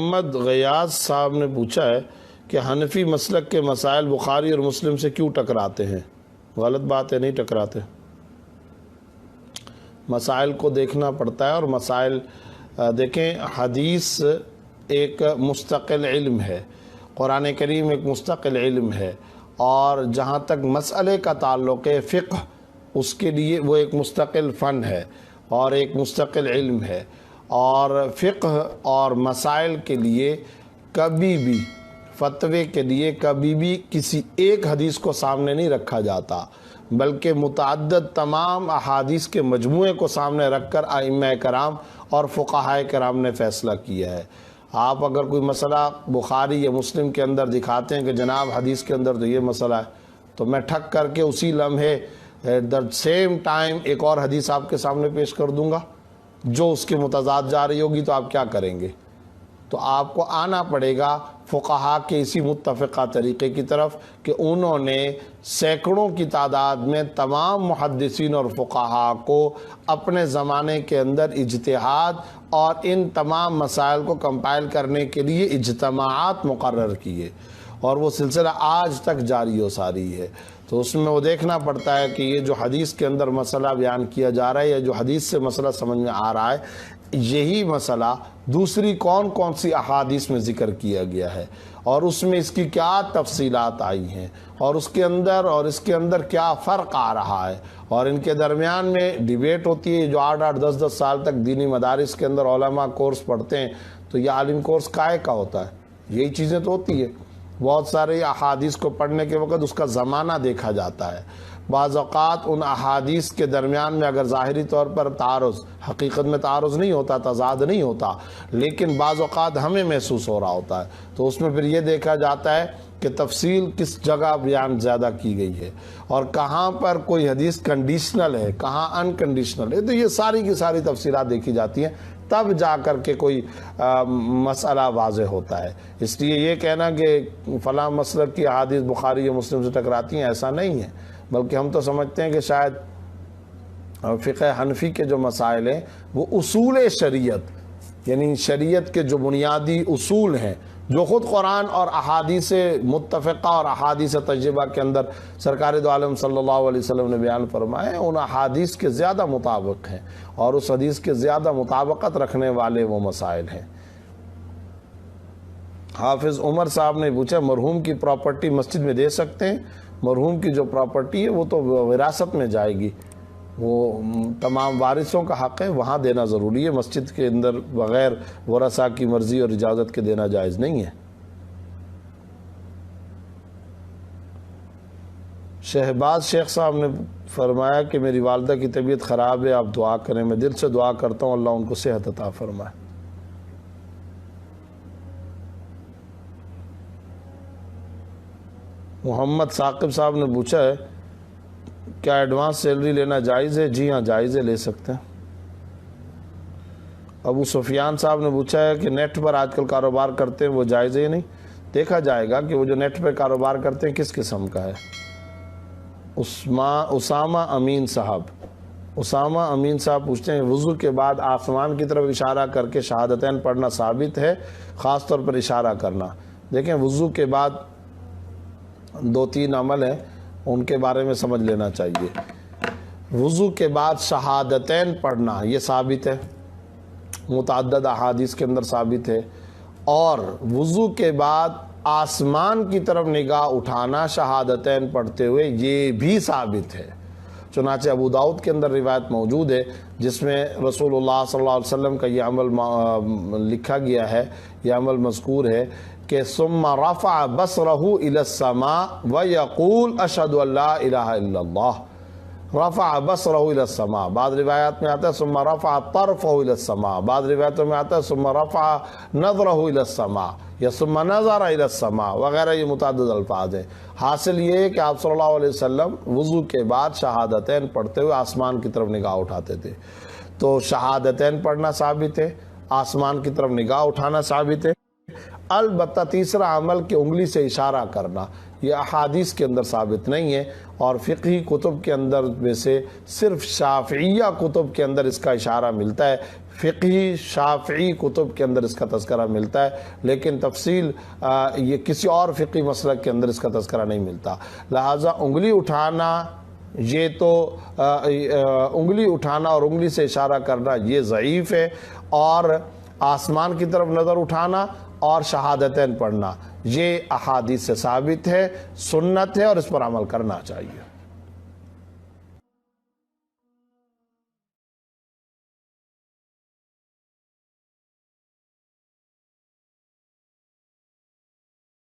محمد غیاث صاحب نے پوچھا ہے کہ حنفی مسلک کے مسائل بخاری اور مسلم سے کیوں ٹکراتے ہیں؟ غلط بات ہے، نہیں ٹکراتے۔ مسائل کو دیکھنا پڑتا ہے، اور مسائل دیکھیں، حدیث ایک مستقل علم ہے، قرآن کریم ایک مستقل علم ہے، اور جہاں تک مسئلے کا تعلق ہے فقہ، اس کے لیے وہ ایک مستقل فن ہے اور ایک مستقل علم ہے، اور فقہ اور مسائل کے لیے کبھی بھی، فتوے کے لیے کبھی بھی کسی ایک حدیث کو سامنے نہیں رکھا جاتا، بلکہ متعدد تمام احادیث کے مجموعے کو سامنے رکھ کر ائمہ کرام اور فقہائے کرام نے فیصلہ کیا ہے۔ آپ اگر کوئی مسئلہ بخاری یا مسلم کے اندر دکھاتے ہیں کہ جناب حدیث کے اندر تو یہ مسئلہ ہے، تو میں ٹھک کر کے اسی لمحے سیم ٹائم ایک اور حدیث آپ کے سامنے پیش کر دوں گا جو اس کے متضاد جا رہی ہوگی، تو آپ کیا کریں گے؟ تو آپ کو آنا پڑے گا فقہا کے اسی متفقہ طریقے کی طرف کہ انہوں نے سینکڑوں کی تعداد میں تمام محدثین اور فقہا کو اپنے زمانے کے اندر اجتہاد اور ان تمام مسائل کو کمپائل کرنے کے لیے اجتماعات مقرر کیے، اور وہ سلسلہ آج تک جاری و ساری ہے۔ تو اس میں وہ دیکھنا پڑتا ہے کہ یہ جو حدیث کے اندر مسئلہ بیان کیا جا رہا ہے یا جو حدیث سے مسئلہ سمجھ میں آ رہا ہے، یہی مسئلہ دوسری کون کون سی احادیث میں ذکر کیا گیا ہے، اور اس میں اس کی کیا تفصیلات آئی ہیں، اور اس کے اندر کیا فرق آ رہا ہے، اور ان کے درمیان میں ڈیبیٹ ہوتی ہے جو 8-8 10-10 سال تک دینی مدارس کے اندر علماء کورس پڑھتے ہیں۔ تو یہ عالم کورس کائے کا ہوتا ہے؟ یہی چیزیں تو ہوتی ہے۔ بہت سارے احادیث کو پڑھنے کے وقت اس کا زمانہ دیکھا جاتا ہے۔ بعض اوقات ان احادیث کے درمیان میں اگر ظاہری طور پر تعارض، حقیقت میں تعارض نہیں ہوتا، تضاد نہیں ہوتا، لیکن بعض اوقات ہمیں محسوس ہو رہا ہوتا ہے، تو اس میں پھر یہ دیکھا جاتا ہے کہ تفصیل کس جگہ بیان زیادہ کی گئی ہے، اور کہاں پر کوئی حدیث کنڈیشنل ہے، کہاں انکنڈیشنل ہے۔ تو یہ ساری کی ساری تفصیلات دیکھی جاتی ہیں، تب جا کر کے کوئی مسئلہ واضح ہوتا ہے۔ اس لیے یہ کہنا کہ فلاں مسلک کی احادیث بخاری یا مسلم سے ٹکراتی ہیں، ایسا نہیں ہے، بلکہ ہم تو سمجھتے ہیں کہ شاید فقہ حنفی کے جو مسائل ہیں وہ اصول شریعت، یعنی شریعت کے جو بنیادی اصول ہیں جو خود قرآن اور احادیث متفقہ اور احادیث تجربہ کے اندر سرکار دو عالم صلی اللہ علیہ وسلم نے بیان فرمائے ہیں، ان احادیث کے زیادہ مطابق ہیں، اور اس حدیث کے زیادہ مطابقت رکھنے والے وہ مسائل ہیں۔ حافظ عمر صاحب نے پوچھا مرحوم کی پراپرٹی مسجد میں دے سکتے ہیں؟ مرحوم کی جو پراپرٹی ہے وہ تو وراثت میں جائے گی، وہ تمام وارثوں کا حق ہے، وہاں دینا ضروری ہے، مسجد کے اندر بغیر ورثاء کی مرضی اور اجازت کے دینا جائز نہیں ہے۔ شہباز شیخ صاحب نے فرمایا کہ میری والدہ کی طبیعت خراب ہے، آپ دعا کریں۔ میں دل سے دعا کرتا ہوں اللہ ان کو صحت عطا فرمائے۔ محمد ثاقب صاحب نے پوچھا ہے کیا ایڈوانس سیلری لینا جائز ہے؟ جی ہاں جائز ہے، لے سکتے ہیں۔ ابو سفیان صاحب نے پوچھا ہے کہ نیٹ پر آج کل کاروبار کرتے ہیں وہ جائز ہے یا نہیں؟ دیکھا جائے گا کہ وہ جو نیٹ پر کاروبار کرتے ہیں کس قسم کا ہے۔ اسامہ امین صاحب پوچھتے ہیں وضو کے بعد آسمان کی طرف اشارہ کر کے شہادتین پڑھنا ثابت ہے؟ خاص طور پر اشارہ کرنا۔ دیکھیں وضو کے بعد 2-3 عمل ہیں، ان کے بارے میں سمجھ لینا چاہیے۔ وضو کے بعد شہادتین پڑھنا یہ ثابت ہے، متعدد احادیث کے اندر ثابت ہے، اور وضو کے بعد آسمان کی طرف نگاہ اٹھانا شہادتین پڑھتے ہوئے یہ بھی ثابت ہے۔ چنانچہ ابو داؤد کے اندر روایت موجود ہے جس میں رسول اللہ صلی اللہ علیہ وسلم کا یہ عمل لکھا گیا ہے، یہ عمل مذکور ہے کہ ثم رفع بصرہ الی السماء ویقول اشہد ان لا الہ الا اللہ۔ رفع بصرہ الی السماء، بعض روایات میں آتا ہے ثم رفع طرفہ الی السماء، بعض روایتوں میں آتا ہے ثم رفع نظرہ الی السماء یا ثم نظر الی السماء وغیرہ، یہ متعدد الفاظ ہیں۔ حاصل یہ ہے کہ آپ صلی اللہ علیہ وسلم وضو کے بعد شہادتین پڑھتے ہوئے آسمان کی طرف نگاہ اٹھاتے تھے۔ تو شہادتین پڑھنا ثابت ہے، آسمان کی طرف نگاہ اٹھانا ثابت ہے۔ البتہ تیسرا عمل کہ انگلی سے اشارہ کرنا یہ احادیث کے اندر ثابت نہیں ہے، اور فقہی کتب کے اندر میں سے صرف شافعیہ کتب کے اندر اس کا اشارہ ملتا ہے۔ فقہی شافعی کتب کے اندر اس کا تذکرہ ملتا ہے، لیکن تفصیل یہ کسی اور فقہی مسلک کے اندر اس کا تذکرہ نہیں ملتا۔ لہٰذا انگلی اٹھانا، یہ تو انگلی اٹھانا اور انگلی سے اشارہ کرنا یہ ضعیف ہے، اور آسمان کی طرف نظر اٹھانا اور شہادتین پڑھنا یہ احادیث سے ثابت ہے، سنت ہے، اور اس پر عمل کرنا چاہیے۔